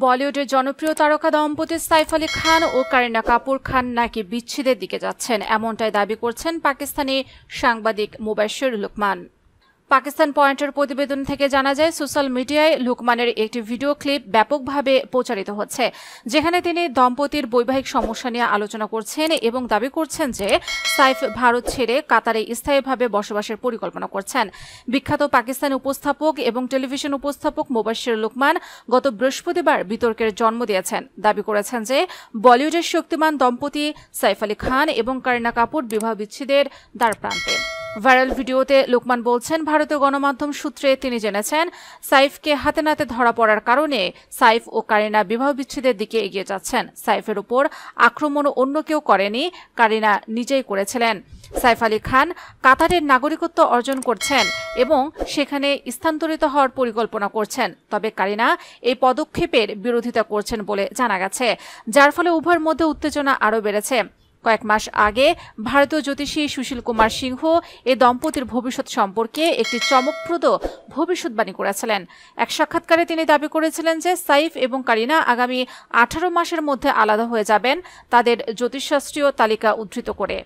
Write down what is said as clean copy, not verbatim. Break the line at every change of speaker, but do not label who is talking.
বলিউডের জনপ্রিয় তারকা দম্পতি সাইফ আলী খান ও কারিনা কাপুর খান নাকি বিচ্ছেদের দিকে যাচ্ছেন, এমনটাই দাবি করছেন পাকিস্তানি সাংবাদিক মুবাশশির লুকমান। পাকিস্তান পয়েন্টের প্রতিবেদন থেকে জানা যায়, সোশ্যাল মিডিয়ায় লুকমানের একটি ভিডিও ক্লিপ ব্যাপকভাবে প্রচারিত হচ্ছে, যেখানে তিনি দম্পতির বৈবাহিক সমস্যা নিয়ে আলোচনা করছেন এবং দাবি করছেন যে সাইফ ভারত ছেড়ে কাতারে স্থায়ীভাবে বসবাসের পরিকল্পনা করছেন। বিখ্যাত পাকিস্তানি উপস্থাপক এবং টেলিভিশন উপস্থাপক মুবাশশির লুকমান গত বৃহস্পতিবার বিতর্কের জন্ম দিয়েছেন। দাবি করেছেন যে বলিউডের শক্তিমান দম্পতি সাইফ আলী খান এবং কারিনা কাপুর বিবাহ বিচ্ছেদের দ্বারপ্রান্তে। ভাইরাল ভিডিওতে লুকমান বলছেন, ভারতীয় গণমাধ্যম সূত্রে তিনি জেনেছেন সাইফকে হাতে নাতে ধরা পড়ার কারণে সাইফ ও কারিনা বিবাহ বিচ্ছেদের দিকে এগিয়ে যাচ্ছেন। সাইফের উপর আক্রমণ অন্য কেউ করেনি, কারিনা নিজেই করেছিলেন। সাইফ আলী খান কাতারের নাগরিকত্ব অর্জন করছেন এবং সেখানে স্থানান্তরিত হওয়ার পরিকল্পনা করছেন, তবে কারিনা এই পদক্ষেপের বিরোধিতা করছেন বলে জানা গেছে, যার ফলে উভয়ের মধ্যে উত্তেজনা আরও বেড়েছে। কয়েক মাস আগে ভারতীয় জ্যোতিষী সুশীল কুমার সিংহ এই দম্পতির ভবিষ্যৎ সম্পর্কে একটি চমকপ্রদ ভবিষ্যৎবাণী করেছিলেন। এক সাক্ষাৎকারে তিনি দাবি করেছিলেন যে সাইফ এবং কারিনা আগামী 18 মাসের মধ্যে আলাদা হয়ে যাবেন, তাদের জ্যোতিষশাস্ত্রীয় তালিকা উদ্ধৃত করে।